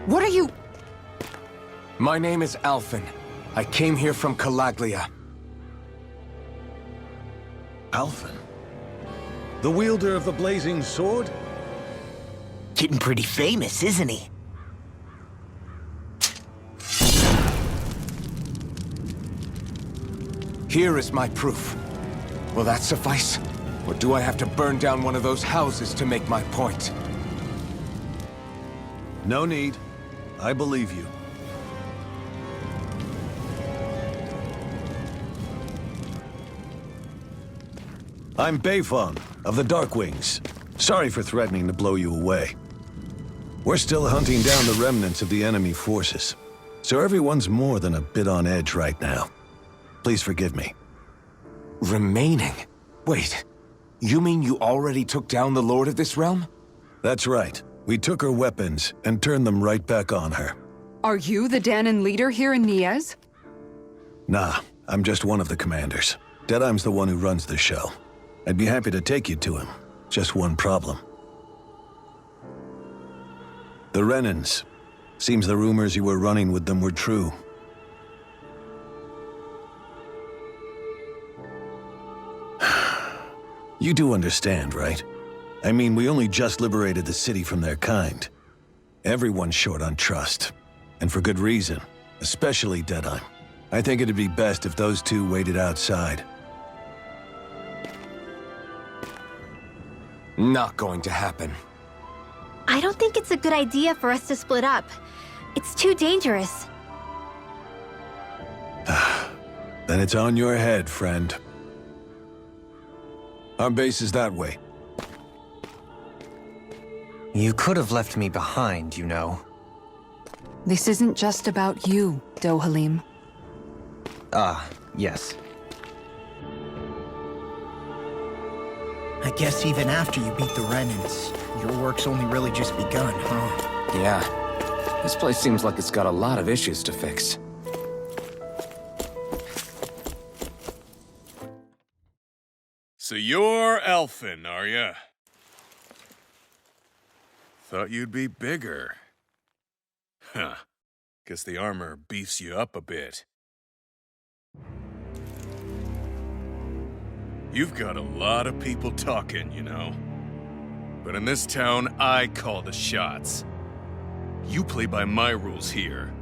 What are you... My name is Alphen. I came here from Calaglia. Alphen? The wielder of the blazing sword? Getting pretty famous, isn't he? Here is my proof. Will that suffice? Or do I have to burn down one of those houses to make my point? No need. I believe you. I'm Beifong, of the Darkwings. Sorry for threatening to blow you away. We're still hunting down the remnants of the enemy forces, so everyone's more than a bit on edge right now. Please forgive me. Remaining? Wait, you mean you already took down the Lord of this realm? That's right. We took her weapons and turned them right back on her. Are you the Danon leader here in Niez? Nah, I'm just one of the commanders. Deadeye's the one who runs the show. I'd be happy to take you to him. Just one problem. The Renans. Seems the rumors you were running with them were true. You do understand, right? I mean, we only just liberated the city from their kind. Everyone's short on trust. And for good reason. Especially Deadeye. I think it'd be best if those two waited outside. Not going to happen. I don't think it's a good idea for us to split up. It's too dangerous. Then it's on your head, friend. Our base is that way. You could have left me behind, you know. This isn't just about you, Dohalim. Ah, yes. I guess even after you beat the Renans, your work's only really just begun, huh? Yeah. This place seems like it's got a lot of issues to fix. So you're Elfin, are ya? Thought you'd be bigger. Huh. Guess the armor beefs you up a bit. You've got a lot of people talking, you know. But in this town, I call the shots. You play by my rules here.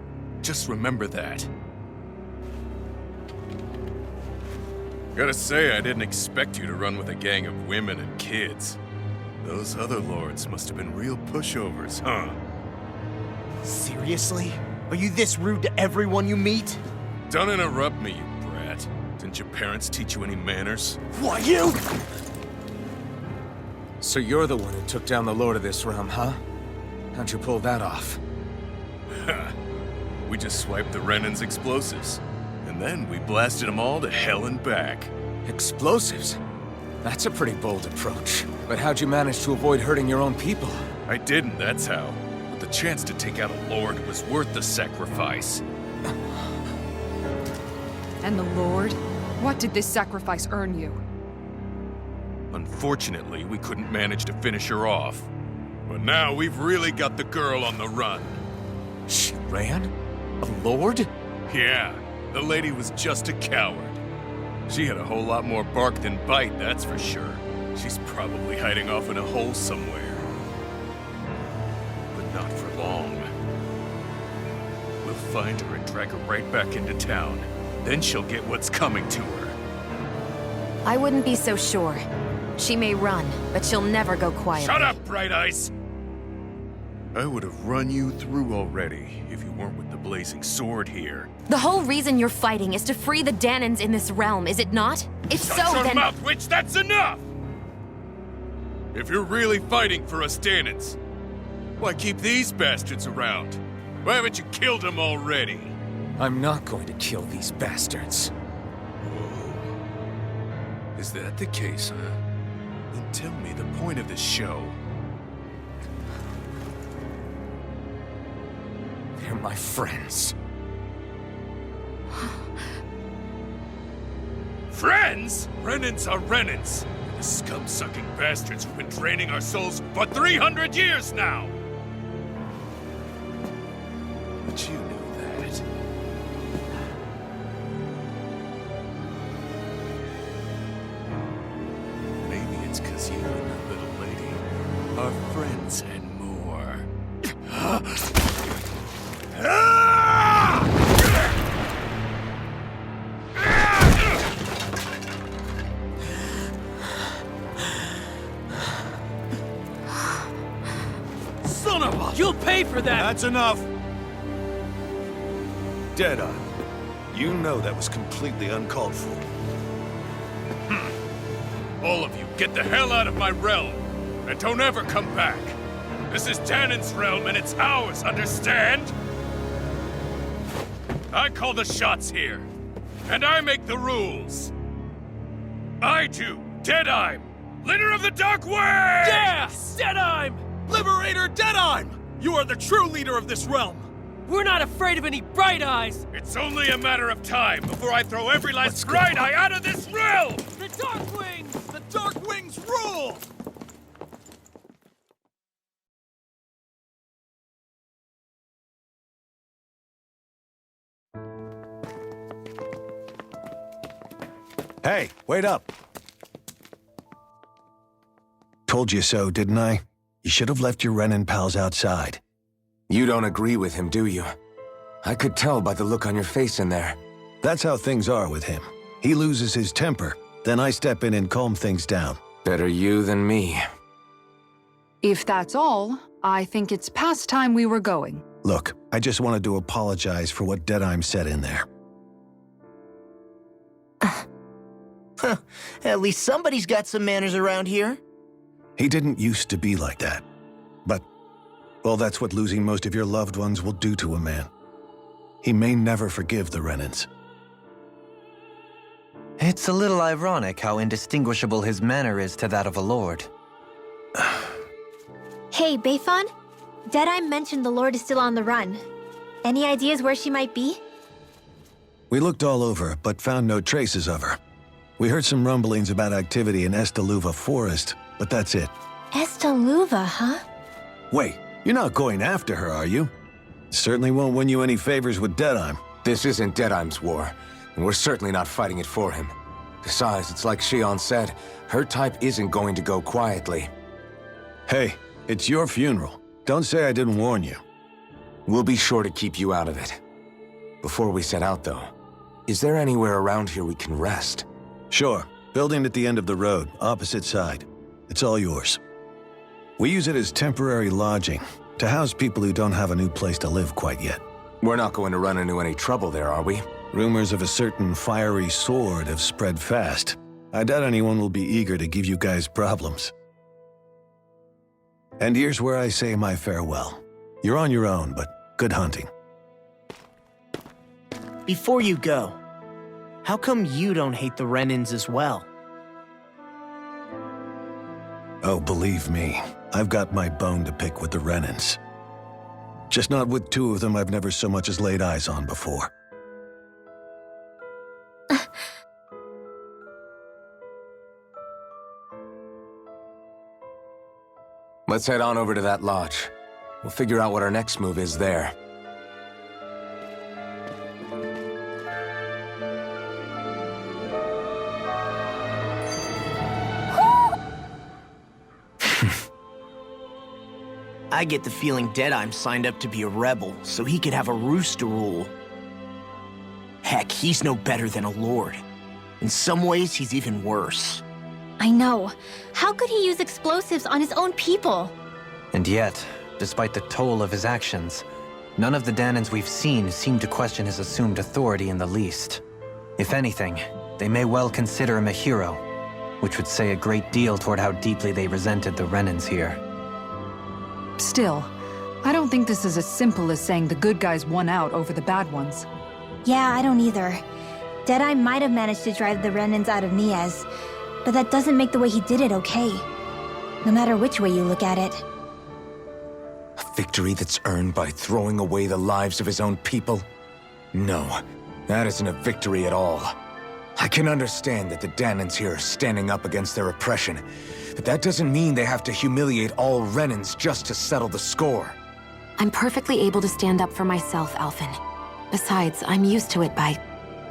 Just remember that. Gotta say, I didn't expect you to run with a gang of women and kids. Those other lords must have been real pushovers, huh? Seriously? Are you this rude to everyone you meet? Don't interrupt me, you brat. Didn't your parents teach you any manners? What, you? So you're the one who took down the Lord of this realm, huh? How'd you pull that off? We just swiped the Renan's explosives. And then we blasted them all to hell and back. Explosives? That's a pretty bold approach. But how'd you manage to avoid hurting your own people? I didn't, that's how. But the chance to take out a lord was worth the sacrifice. And the Lord? What did this sacrifice earn you? Unfortunately, we couldn't manage to finish her off. But now we've really got the girl on the run. She ran? A lord? Yeah, the lady was just a coward. She had a whole lot more bark than bite, that's for sure. She's probably hiding off in a hole somewhere. But not for long. We'll find her and drag her right back into town. Then she'll get what's coming to her. I wouldn't be so sure. She may run, but she'll never go quietly. Shut up, Bright Eyes! I would have run you through already if you weren't with the blazing sword here. The whole reason you're fighting is to free the Danans in this realm, is it not? If so, Shut your then... mouth, witch! That's enough! If you're really fighting for us Danans, why keep these bastards around? Why haven't you killed them already? I'm not going to kill these bastards. Whoa. Is that the case, huh? Then tell me the point of this show. They're my friends. Friends? Renans are Renans. The scum-sucking bastards who've been draining our souls for 300 years now! But you knew that. Maybe it's 'cause you and the little lady are friends and more. Son of a... You'll pay for that! That's enough! Deadeye, you know that was completely uncalled for. All of you, get the hell out of my realm! And don't ever come back! This is Danan's realm and it's ours, understand? I call the shots here. And I make the rules. I do, Deadeye, leader of the Dark Wings! Yeah! Deadeye! Liberator Deadeye! You are the true leader of this realm! We're not afraid of any Bright Eyes! It's only a matter of time before I throw every last Bright Eye out of this realm! The Dark Wings! The Dark Wings rule! Hey, wait up! Told you so, didn't I? You should have left your Renan pals outside. You don't agree with him, do you? I could tell by the look on your face in there. That's how things are with him. He loses his temper, then I step in and calm things down. Better you than me. If that's all, I think it's past time we were going. Look, I just wanted to apologize for what Deadheim said in there. At least somebody's got some manners around here. He didn't used to be like that. But, well, that's what losing most of your loved ones will do to a man. He may never forgive the Renans. It's a little ironic how indistinguishable his manner is to that of a lord. Hey, Beifon? Deadeye mentioned the Lord is still on the run. Any ideas where she might be? We looked all over, but found no traces of her. We heard some rumblings about activity in Estaluva Forest, but that's it. Estaluva, huh? Wait, you're not going after her, are you? Certainly won't win you any favors with Deadheim. This isn't Deadheim's war, and we're certainly not fighting it for him. Besides, it's like Shion said, her type isn't going to go quietly. Hey, it's your funeral. Don't say I didn't warn you. We'll be sure to keep you out of it. Before we set out, though, is there anywhere around here we can rest? Sure. Building at the end of the road, opposite side. It's all yours. We use it as temporary lodging, to house people who don't have a new place to live quite yet. We're not going to run into any trouble there, are we? Rumors of a certain fiery sword have spread fast. I doubt anyone will be eager to give you guys problems. And here's where I say my farewell. You're on your own, but good hunting. Before you go, how come you don't hate the Renans as well? Oh, believe me, I've got my bone to pick with the Renans. Just not with two of them I've never so much as laid eyes on before. Let's head on over to that lodge. We'll figure out what our next move is there. I get the feeling Deadheim signed up to be a rebel so he could have a roost to rule. Heck, he's no better than a lord. In some ways, he's even worse. I know. How could he use explosives on his own people? And yet, despite the toll of his actions, none of the Danans we've seen seem to question his assumed authority in the least. If anything, they may well consider him a hero, which would say a great deal toward how deeply they resented the Renans here. Still, I don't think this is as simple as saying the good guys won out over the bad ones. Yeah, I don't either. Deadeye might have managed to drive the Renans out of Niaz, but that doesn't make the way he did it okay. No matter which way you look at it. A victory that's earned by throwing away the lives of his own people? No, that isn't a victory at all. I can understand that the Danans here are standing up against their oppression, but that doesn't mean they have to humiliate all Renans just to settle the score. I'm perfectly able to stand up for myself, Alphen. Besides, I'm used to it by...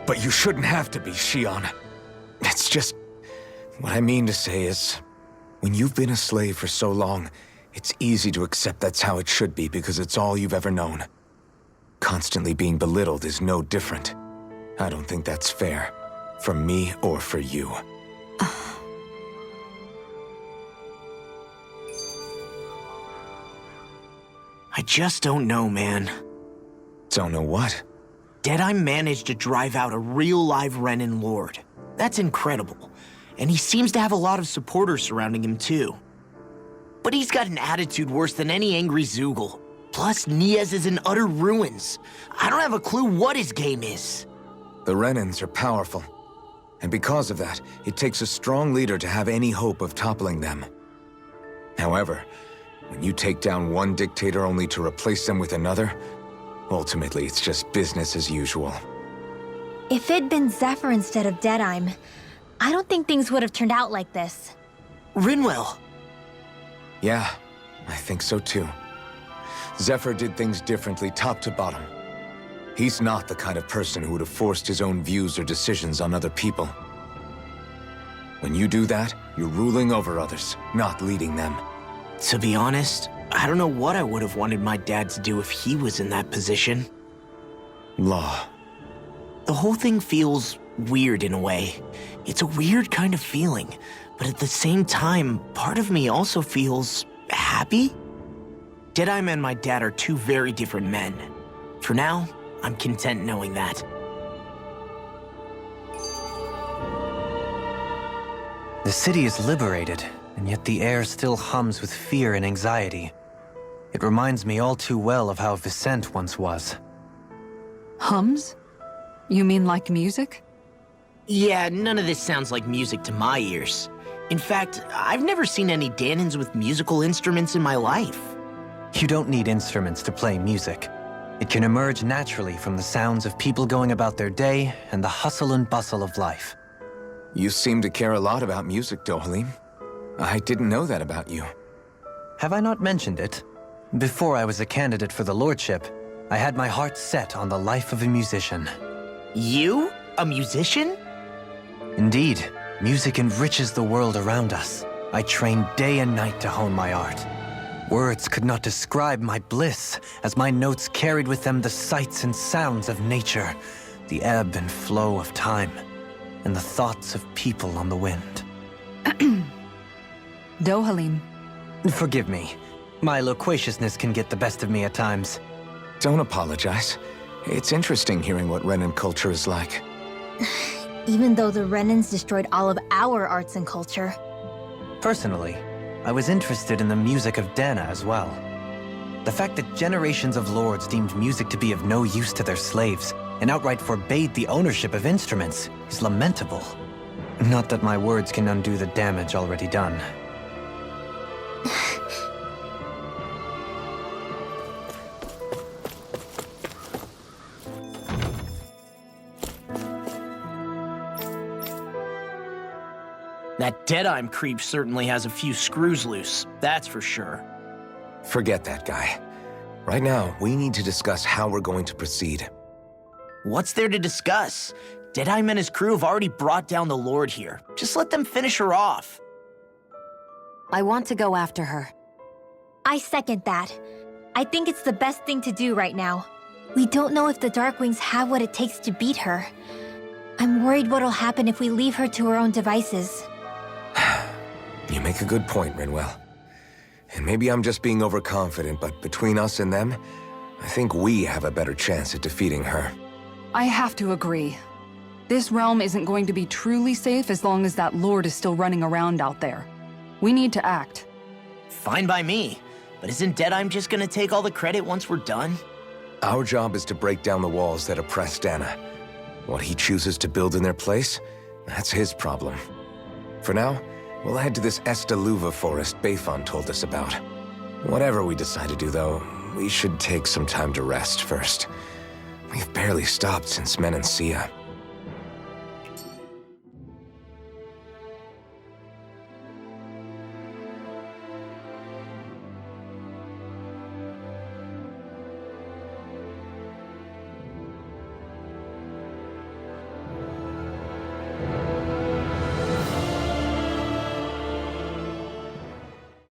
But you shouldn't have to be, Shion. It's just... What I mean to say is, when you've been a slave for so long, it's easy to accept that's how it should be because it's all you've ever known. Constantly being belittled is no different. I don't think that's fair. For me or for you. I just don't know, man. Don't know what? Deadeye managed to drive out a real live Renan lord. That's incredible. And he seems to have a lot of supporters surrounding him too. But he's got an attitude worse than any angry Zoogle. Plus, Niaz is in utter ruins. I don't have a clue what his game is. The Renans are powerful. And because of that, it takes a strong leader to have any hope of toppling them. However, when you take down one dictator only to replace them with another, ultimately it's just business as usual. If it'd been Zephyr instead of Deadeye, I don't think things would have turned out like this. Rinwell. Yeah, I think so too. Zephyr did things differently top to bottom. He's not the kind of person who would have forced his own views or decisions on other people. When you do that, you're ruling over others, not leading them. To be honest, I don't know what I would have wanted my dad to do if he was in that position. Law. The whole thing feels weird in a way. It's a weird kind of feeling, but at the same time, part of me also feels happy? Deadeye and my dad are two very different men. For now, I'm content knowing that. The city is liberated, and yet the air still hums with fear and anxiety. It reminds me all too well of how Vicente once was. Hums? You mean like music? Yeah, none of this sounds like music to my ears. In fact, I've never seen any Danans with musical instruments in my life. You don't need instruments to play music. It can emerge naturally from the sounds of people going about their day and the hustle and bustle of life. You seem to care a lot about music, Dohalim. I didn't know that about you. Have I not mentioned it? Before I was a candidate for the lordship, I had my heart set on the life of a musician. You? A musician? Indeed, music enriches the world around us. I trained day and night to hone my art. Words could not describe my bliss, as my notes carried with them the sights and sounds of nature, the ebb and flow of time, and the thoughts of people on the wind. Dohalim. Forgive me. My loquaciousness can get the best of me at times. Don't apologize. It's interesting hearing what Renan culture is like. Even though the Renans destroyed all of our arts and culture. Personally, I was interested in the music of Dana as well. The fact that generations of lords deemed music to be of no use to their slaves and outright forbade the ownership of instruments is lamentable. Not that my words can undo the damage already done. That Deadeye creep certainly has a few screws loose, that's for sure. Forget that guy. Right now, we need to discuss how we're going to proceed. What's there to discuss? Deadeye and his crew have already brought down the Lord here. Just let them finish her off. I want to go after her. I second that. I think it's the best thing to do right now. We don't know if the Darkwings have what it takes to beat her. I'm worried what'll happen if we leave her to her own devices. You make a good point, Rinwell. And maybe I'm just being overconfident, but between us and them, I think we have a better chance at defeating her. I have to agree. This realm isn't going to be truly safe as long as that Lord is still running around out there. We need to act. Fine by me. But isn't Deadeye just gonna take all the credit once we're done? Our job is to break down the walls that oppress Dana. What he chooses to build in their place, that's his problem. For now, we'll head to this Estaluva forest Bayfon told us about. Whatever we decide to do, though, we should take some time to rest first. We've barely stopped since Menancia.